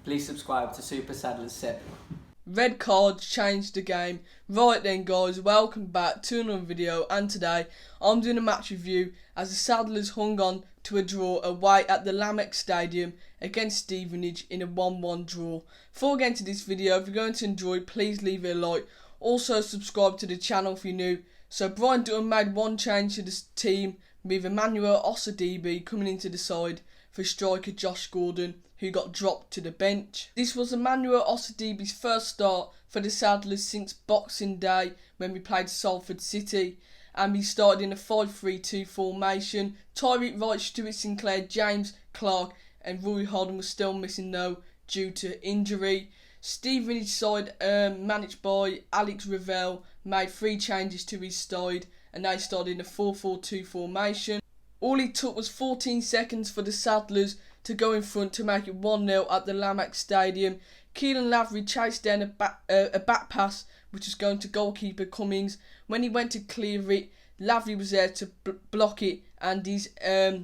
Please subscribe to Super Saddlers Sip. Red cards changed the game. Right then guys, welcome back to another video, and today I'm doing a match review as the Saddlers hung on to a draw away at the Lamex Stadium against Stevenage in a 1-1 draw. Before getting to this video, if you're going to enjoy, please leave it a like. Also subscribe to the channel if you're new. So Brian Dutton made one change to the team, with Emmanuel Osadibe coming into the side for striker Josh Gordon, who got dropped to the bench. This was Emmanuel Osadibe's first start for the Saddlers since Boxing Day when we played Salford City, and we started in a 5-3-2 formation. Tyreek Wright, Stuart Sinclair, James Clark and Roy Holden were still missing though due to injury. Stevenage side managed by Alex Ravel made 3 changes to his side, and they started in a 4-4-2 formation. All it took was 14 seconds for the Saddlers to go in front to make it 1-0 at the Lamex Stadium. Keelan Lavery chased down a back pass which was going to goalkeeper Cummings. When he went to clear it, Lavery was there to block it, and his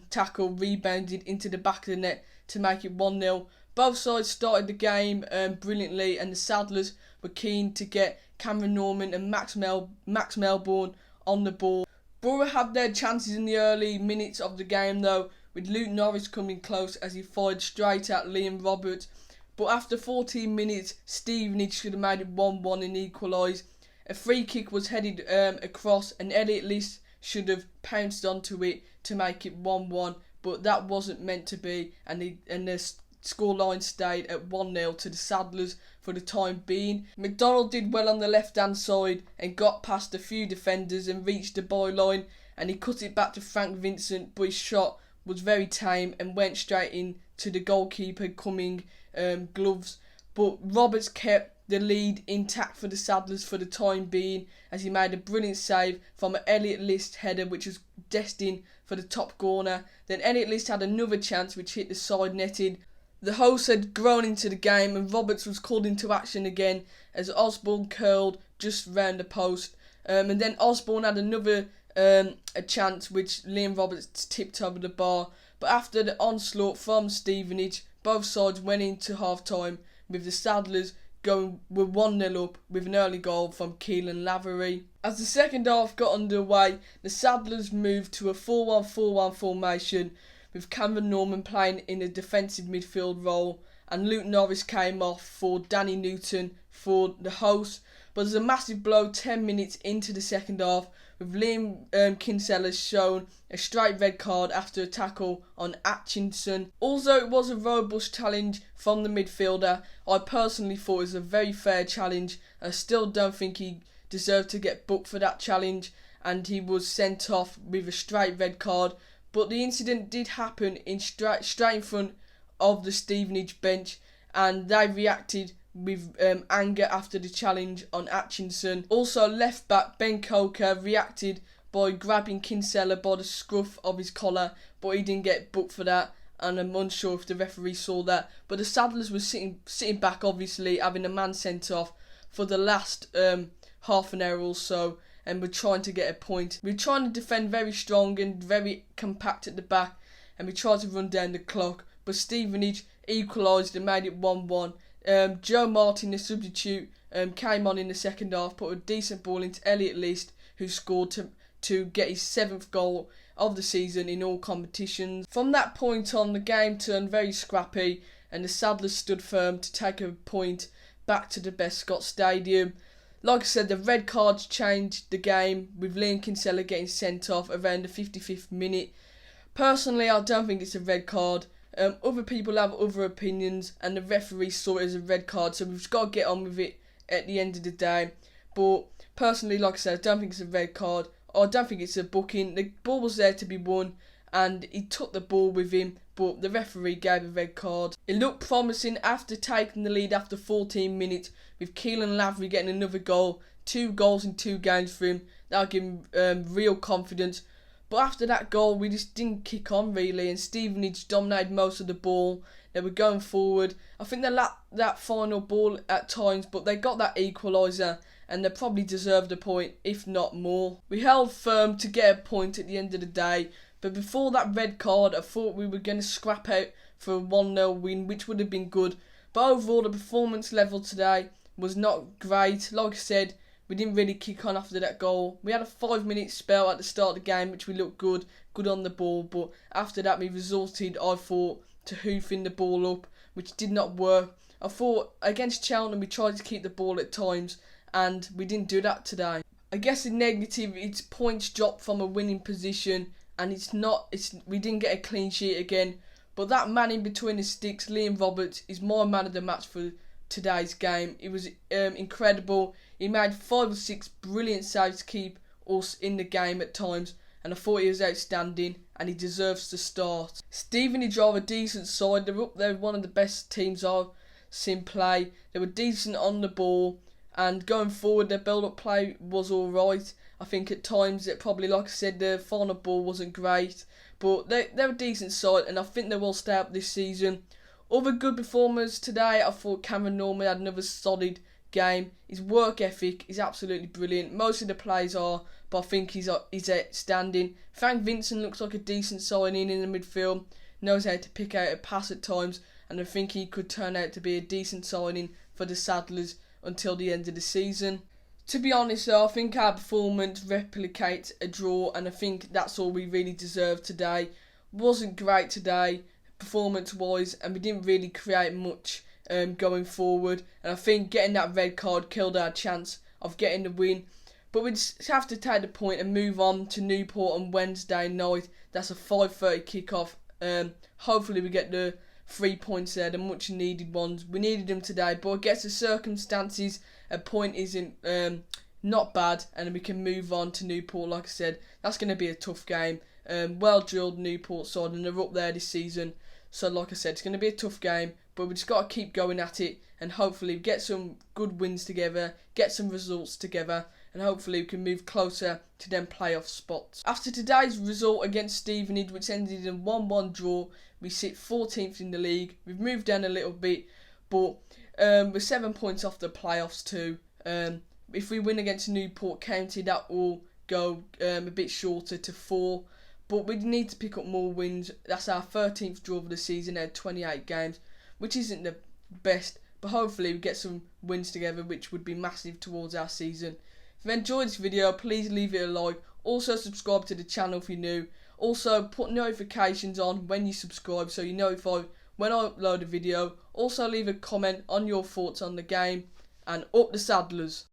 tackle rebounded into the back of the net to make it 1-0. Both sides started the game brilliantly, and the Saddlers were keen to get Cameron Norman and Max Melbourne on the ball. Borough had their chances in the early minutes of the game though, with Luke Norris coming close as he fired straight at Liam Roberts. But after 14 minutes, Stevenage should have made it 1-1 and equalised. A free kick was headed across, and Elliot List should have pounced onto it to make it 1-1, but that wasn't meant to be, and the scoreline stayed at 1-0 to the Saddlers for the time being. McDonald did well on the left hand side and got past a few defenders and reached the byline, and he cut it back to Frank Vincent, but his shot was very tame and went straight into the goalkeeper Cummings gloves. But Roberts kept the lead intact for the Saddlers for the time being, as he made a brilliant save from an Elliot List header which was destined for the top corner. Then Elliot List had another chance which hit the side netting. The host had grown into the game, and Roberts was called into action again as Osborne curled just round the post. And then Osborne had another a chance which Liam Roberts tipped over the bar. But after the onslaught from Stevenage, both sides went into half time with the Saddlers going with 1-0 up with an early goal from Keelan Lavery. As the second half got underway, the Saddlers moved to a 4-1-4-1 formation, with Cameron Norman playing in a defensive midfield role, and Luke Norris came off for Danny Newton for the host. But there's a massive blow 10 minutes into the second half, with Liam Kinsella shown a straight red card after a tackle on Atkinson. Although it was a robust challenge from the midfielder, I personally thought it was a very fair challenge. I still don't think he deserved to get booked for that challenge, and he was sent off with a straight red card. But the incident did happen straight in front of the Stevenage bench, and they reacted with anger after the challenge on Atkinson. Also, left back Ben Coker reacted by grabbing Kinsella by the scruff of his collar, but he didn't get booked for that, and I'm unsure if the referee saw that. But the Saddlers were sitting back, obviously having a man sent off for the last half an hour or so, and we're trying to get a point. We're trying to defend very strong and very compact at the back, and we tried to run down the clock, but Stevenage equalised and made it 1-1. Joe Martin, the substitute, came on in the second half, put a decent ball into Elliot List, who scored to get his 7th goal of the season in all competitions. From that point on, the game turned very scrappy, and the Saddlers stood firm to take a point back to the Bescott Stadium. Like I said, the red cards changed the game, with Liam Kinsella getting sent off around the 55th minute. Personally, I don't think it's a red card. Other people have other opinions, and the referee saw it as a red card, so we've got to get on with it at the end of the day. But personally, like I said, I don't think it's a red card. I don't think it's a booking. The ball was there to be won, and he took the ball with him, but the referee gave a red card. It looked promising after taking the lead after 14 minutes, with Keelan Lavery getting another goal. 2 goals in 2 games for him. That'll give him real confidence. But after that goal, we just didn't kick on really, and Stevenage dominated most of the ball. They were going forward. I think they lacked that final ball at times, but they got that equaliser, and they probably deserved a point, if not more. We held firm to get a point at the end of the day, but before that red card, I thought we were going to scrap out for a 1-0 win, which would have been good. But overall, the performance level today was not great. Like I said, we didn't really kick on after that goal. We had a 5-minute spell at the start of the game, which we looked good on the ball. But after that, we resorted, I thought, to hoofing the ball up, which did not work. I thought against Cheltenham, we tried to keep the ball at times, and we didn't do that today. I guess the negative, it's points dropped from a winning position, and we didn't get a clean sheet again. But that man in between the sticks, Liam Roberts, is my man of the match for today's game. It was incredible. He made 5 or 6 brilliant saves to keep us in the game at times, and I thought he was outstanding, and he deserves to start. Stevenage are a decent side. They're up there, one of the best teams I've seen play. They were decent on the ball, and going forward, their build-up play was alright. I think at times, it probably, like I said, the final ball wasn't great, but they're a decent side, and I think they will stay up this season. Other good performers today, I thought Cameron Norman had another solid game. His work ethic is absolutely brilliant. Most of the plays are, but I think he's outstanding. Frank Vincent looks like a decent signing in the midfield, knows how to pick out a pass at times, and I think he could turn out to be a decent signing for the Saddlers until the end of the season. To be honest though, I think our performance replicates a draw, and I think that's all we really deserve today. Wasn't great today, performance-wise, and we didn't really create much going forward, and I think getting that red card killed our chance of getting the win. But we just have to take the point and move on to Newport on Wednesday night. That's a 5:30 kickoff. Hopefully we get the 3 points there, the much needed ones. We needed them today, but I guess the circumstances, a point isn't not bad, and we can move on to Newport. Like I said, that's going to be a tough game. Well drilled Newport side, and they're up there this season. So like I said, it's going to be a tough game, but we just got to keep going at it, and hopefully get some good wins together, get some results together, and hopefully we can move closer to them playoff spots. After today's result against Stevenage, which ended in a 1-1 draw, we sit 14th in the league. We've moved down a little bit, but we're 7 points off the playoffs too. If we win against Newport County, that will go a bit shorter to 4. But we need to pick up more wins. That's our 13th draw of the season out of 28 games, which isn't the best, but hopefully we get some wins together, which would be massive towards our season. If you enjoyed this video, please leave it a like. Also subscribe to the channel if you're new. Also put notifications on when you subscribe so you're notified when I upload a video. Also leave a comment on your thoughts on the game, and up the Saddlers.